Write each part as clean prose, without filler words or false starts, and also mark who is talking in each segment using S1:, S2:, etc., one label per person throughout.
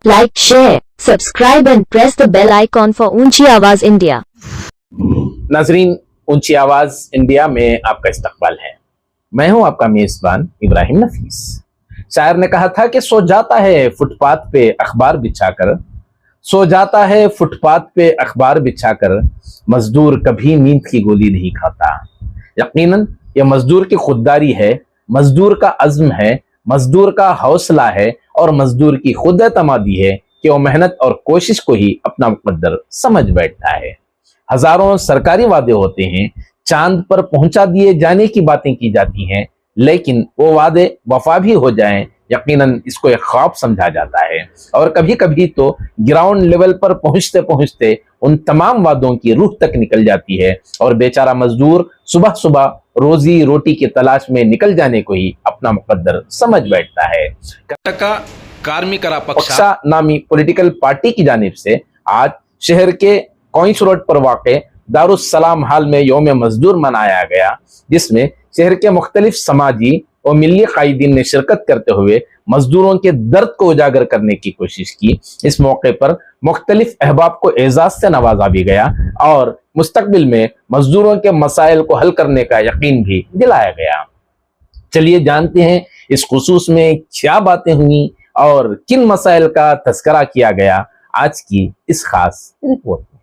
S1: Like, share, subscribe and press the bell icon for ऊंची आवाज India.
S2: नाजरीन, ऊंची आवाज इंडिया में आपका इस्तकबाल है। मैं हूं आपका मेजबान इब्राहिम नफीस। शायर ने कहा था कि सो जाता है फुटपाथ पे अखबार बिछाकर, सो जाता है फुटपाथ पे अखबार बिछाकर, मजदूर कभी नींद की गोली नहीं खाता। यकीनन यह मजदूर की खुददारी है, मजदूर का अज़्म है, मजदूर का हौसला है और मजदूर की खुद एतमादी है कि वो मेहनत और कोशिश को ही अपना मुकद्दर समझ बैठता है। हजारों सरकारी वादे होते हैं, चांद पर पहुंचा दिए जाने की बातें की जाती हैं, लेकिन वो वादे वफा भी हो जाएं, यकीनन इसको एक ख्वाब समझा जाता है। और कभी कभी तो ग्राउंड लेवल पर पहुंचते पहुंचते उन तमाम वादों की रूह तक निकल जाती है और बेचारा मजदूर सुबह सुबह रोजी रोटी की तलाश में निकल जाने को ही अपना मुकद्दर समझ बैठता है। कर्नाटका कार्मिकरा पक्षा नामी पॉलिटिकल पार्टी की जानिब से आज शहर के कोइंस रोड पर वाक़े दारुस्सलाम हाल में यौम मजदूर मनाया गया, जिसमें शहर के मुख्तलिफ समाजी और मिली कायदीन ने शिरकत करते हुए मजदूरों के दर्द को उजागर करने की कोशिश की। इस मौके पर मुख्तलिफ अहबाब को एजाज से नवाजा भी गया और मुस्तकबिल में मजदूरों के मसाइल को हल करने का यकीन भी दिलाया गया। चलिए जानते हैं इस खुसूस में क्या बातें हुई और किन मसाइल का तस्करा किया गया आज की इस खास रिपोर्ट में।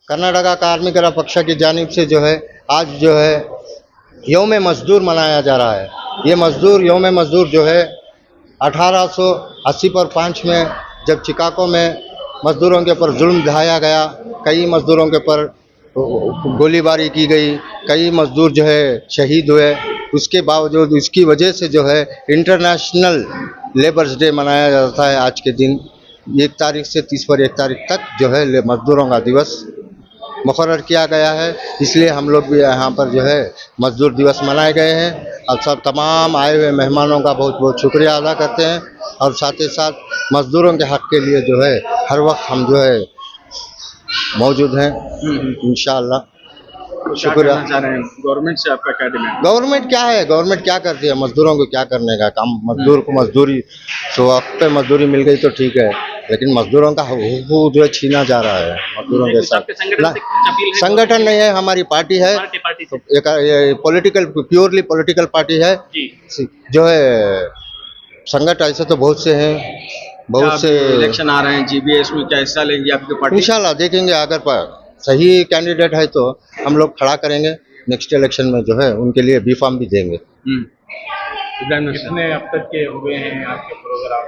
S3: कर्नाटका कार्मिकरा पक्ष की जानिब से जो है आज जो है यौम मजदूर मनाया जा रहा है। ये यौम मजदूर जो है 1880 में जब चिकागो में मजदूरों के ऊपर जुल्म ढाया गया, कई मजदूरों के ऊपर गोलीबारी की गई, कई मजदूर जो है शहीद हुए। उसके बावजूद उसकी वजह से जो है इंटरनेशनल लेबर्स डे मनाया जाता है। आज के दिन 1 तारीख से 30 पर 1 तारीख तक जो है मजदूरों का दिवस मुकर्रर किया गया है। इसलिए हम लोग भी यहाँ पर जो है मजदूर दिवस मनाए गए हैं और सब तमाम आए हुए मेहमानों का बहुत बहुत शुक्रिया अदा करते हैं और साथ ही साथ मजदूरों के हक़ के लिए जो है हर वक्त हम जो है मौजूद हैं इंशाअल्लाह। शुक्रिया।
S4: गवर्नमेंट से आपका क्या डिमांड?
S3: गवर्नमेंट क्या है, गवर्नमेंट क्या करती है, मजदूरों को क्या करने का काम, मजदूर को मजदूरी वक्त पे मजदूरी मिल गई तो ठीक है, लेकिन मजदूरों का हुकूक जो है छीना जा रहा है मजदूरों के साथ। संगठन नहीं है, हमारी पार्टी है, एक पॉलिटिकल प्योरली पॉलिटिकल पार्टी है जो है। संगठन ऐसे तो बहुत से हैं, बहुत से
S4: इलेक्शन आ रहे हैं जीबीएस में, क्या हिस्सा लेंगे आपकी पार्टी?
S3: इंशाल्लाह देखेंगे, अगर सही कैंडिडेट है तो हम लोग खड़ा करेंगे नेक्स्ट इलेक्शन में जो है, उनके लिए बी फॉर्म भी देंगे।
S4: कितने अब तक के हुए हैं आपके प्रोग्राम?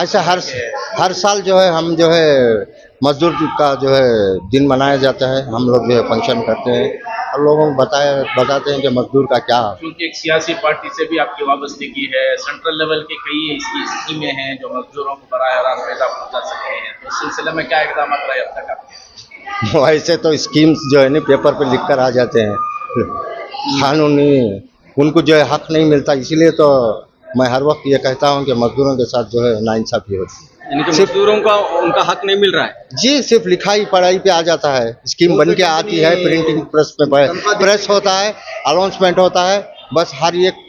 S3: ऐसा हर साल जो है हम जो है मजदूर का जो है दिन मनाया जाता है। हम लोग जो है फंक्शन करते हैं और लोगों को बताते हैं कि मजदूर का क्या।
S4: क्योंकि एक सियासी पार्टी से भी आपकी वाबस्तगी है, सेंट्रल लेवल के कई इसकी स्कीमें हैं जो मजदूरों को बराह रास्त पैदा पहुंचा सकते हैं, तो इस सिलसिले में क्या इकदाम रहे अब तक आपके?
S3: ऐसे तो स्कीम्स जो है ना पेपर पे लिख कर आ जाते हैं, कानूनी उनको जो है हक नहीं मिलता। इसीलिए तो मैं हर वक्त ये कहता हूँ कि मजदूरों के साथ जो है नाइंसाफी होती है।
S4: यानी कि मजदूरों का उनका हक नहीं मिल रहा है
S3: जी, सिर्फ लिखाई पढ़ाई पे आ जाता है। स्कीम बन के आती है, प्रिंटिंग प्रेस में प्रेस होता है, अनाउंसमेंट होता है, बस हर एक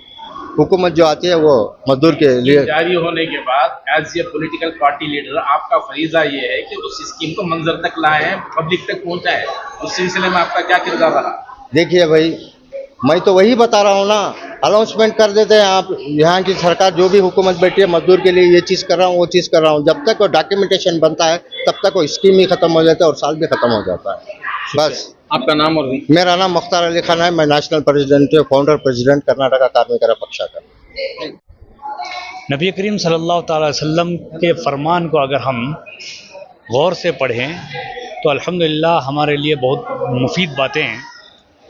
S3: हुकूमत जो आती है वो मजदूर के लिए।
S4: जारी होने के बाद as a political party leader आपका फरीजा ये है कि उस स्कीम को मंजर तक लाएं, पब्लिक तक पहुंचाएं, उस सिलसिले में आपका क्या किरदार रहा?
S3: देखिए भाई, मैं तो वही बता रहा हूँ ना, अनाउंसमेंट कर देते हैं आप, यहाँ की सरकार जो भी हुकूमत बैठी है मजदूर के लिए ये चीज़ कर रहा हूँ वो चीज़ कर रहा हूँ, जब तक वो डॉक्यूमेंटेशन बनता है तब तक वो स्कीम ही खत्म हो जाता है और साल भी खत्म हो जाता है। बस।
S4: आपका नाम और
S3: मेरा नाम मुख्तार अली खान है, मैं national president founder president Karnataka Karmikara Paksha का।
S5: नबी करीम सल्लल्लाहु अलैहि वसल्लम के फरमान को अगर हम गौर से पढ़ें तो अल्हम्दुलिल्लाह हमारे लिए बहुत मुफीद बातें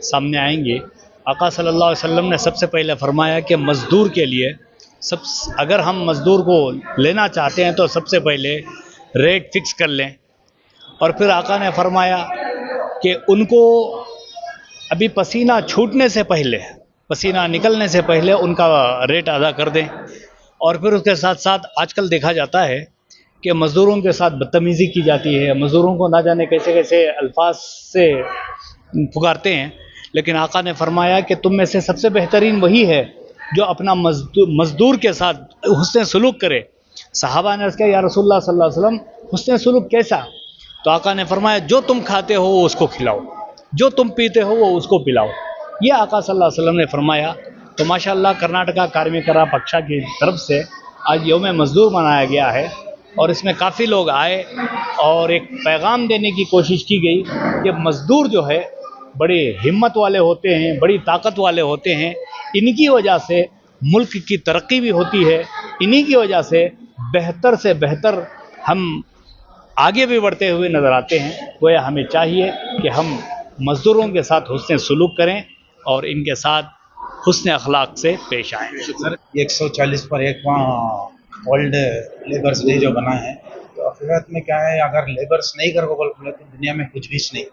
S5: सामने आएंगी। आका सल्लल्लाहु अलैहि वसल्लम ने सबसे पहले फरमाया कि मज़दूर के लिए अगर हम मज़दूर को लेना चाहते हैं तो सबसे पहले रेट फिक्स कर लें, और फिर आका ने फरमाया कि उनको अभी पसीना छूटने से पहले, पसीना निकलने से पहले उनका रेट अदा कर दें। और फिर उसके साथ साथ आजकल देखा जाता है कि मज़दूरों के साथ बदतमीज़ी की जाती है, मज़दूरों को ना जाने कैसे कैसे अल्फाज से पुकारते हैं, लेकिन आका ने फरमाया कि तुम में से सबसे बेहतरीन वही है जो अपना मज़दूर के साथ हुस्न सलूक करे सहाबा ने अर्ज़ किया या रसूलुल्लाह सल्लल्लाहु अलैहि वसल्लम हुस्न सुलूक कैसा? तो आका ने फरमाया जो तुम खाते हो वो उसको खिलाओ, जो तुम पीते हो वो उसको पिलाओ। ये आका सल्लल्लाहु अलैहि वसल्लम ने फरमाया। तो माशाअल्लाह कर्नाटका कार्मिकरा पक्षा की तरफ से आज यौम मज़दूर मनाया गया है और इसमें काफ़ी लोग आए और एक पैगाम देने की कोशिश की गई कि मज़दूर जो है बड़े हिम्मत वाले होते हैं, बड़ी ताकत वाले होते हैं, इनकी वजह से मुल्क की तरक्की भी होती है, इन्हीं की वजह से बेहतर हम आगे भी बढ़ते हुए नज़र आते हैं। गोया हमें चाहिए कि हम मज़दूरों के साथ हुस्न सलूक करें और इनके साथ हुस्न अखलाक से पेश आएँ।
S6: सर 140 पर एक वर्ल्ड लेबर्स डे जो बना है, तो हकीकत में क्या है, अगर लेबर्स नहीं कर बोले तो दुनिया में कुछ भी नहीं।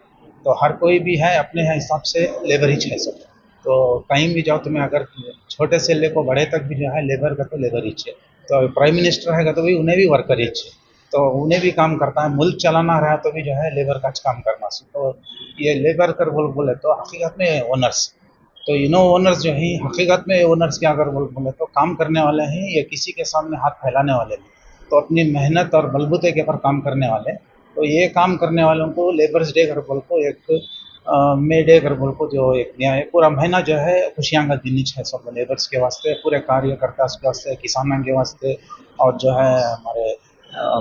S6: तो हर कोई भी है अपने हिसाब से लेबर ही है सब। तो कहीं भी जाओ तुम्हें, अगर छोटे से लेकर बड़े तक भी जो है लेबर का तो लेबर ही है। तो प्राइम मिनिस्टर है तो भी उन्हें भी वर्कर ही है, तो उन्हें भी काम करता है। मुल्क चलाना रहा तो भी जो है लेबर का काम करना। तो ये लेबर कर बोले तो हकीकत में ओनर्स, तो ओनर्स जो है हकीकत में ओनर्स क्या अगर बोले तो काम करने वाले हैं, ये किसी के सामने हाथ फैलाने वाले नहीं, तो अपनी मेहनत और बलबूते के ऊपर काम करने वाले। तो ये काम करने वालों को लेबर्स डे घर बोल को एक मे डे घर बोल को जो एक न्याय पूरा महीना जो है खुशियाँ का दिन है सब लेबर्स के वास्ते, पूरे कार्यकर्ता के वास्ते, किसानों के वास्ते, और जो है हमारे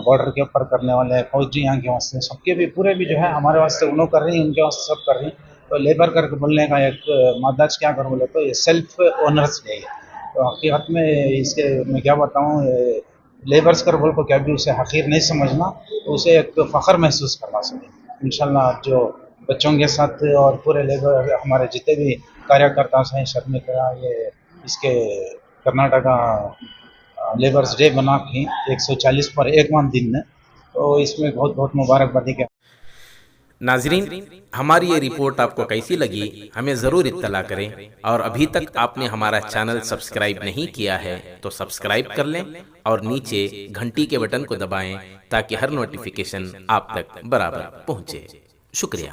S6: बॉर्डर के ऊपर करने वाले फौजियों के वास्ते, सबके भी पूरे भी जो है हमारे वास्ते उन्होंने कर रही हैं, उनके वास्ते सब कर रही हैं। तो लेबर करके बोलने का एक मादाज क्या कर बोले तो ये सेल्फ ओनर्स डे है। तो हकीकत में इसके मैं क्या बताऊँ, लेबर्स कर बोल को क्या भी उसे हकीर नहीं समझना, तो उसे एक फ़ख्र महसूस करना चाहिए। इंशाल्लाह जो बच्चों के साथ और पूरे लेबर हमारे जितने भी कार्यकर्ता हैं शर्मिका, ये इसके कर्नाटका लेबर्स डे बना के 140 पर एकवां दिन है, तो इसमें बहुत बहुत मुबारकबादी के।
S2: नाजरीन, हमारी ये रिपोर्ट आपको कैसी लगी हमें ज़रूर इत्तला करें, और अभी तक आपने हमारा चैनल सब्सक्राइब नहीं किया है तो सब्सक्राइब कर लें और नीचे घंटी के बटन को दबाएं ताकि हर नोटिफिकेशन आप तक बराबर पहुंचे। शुक्रिया।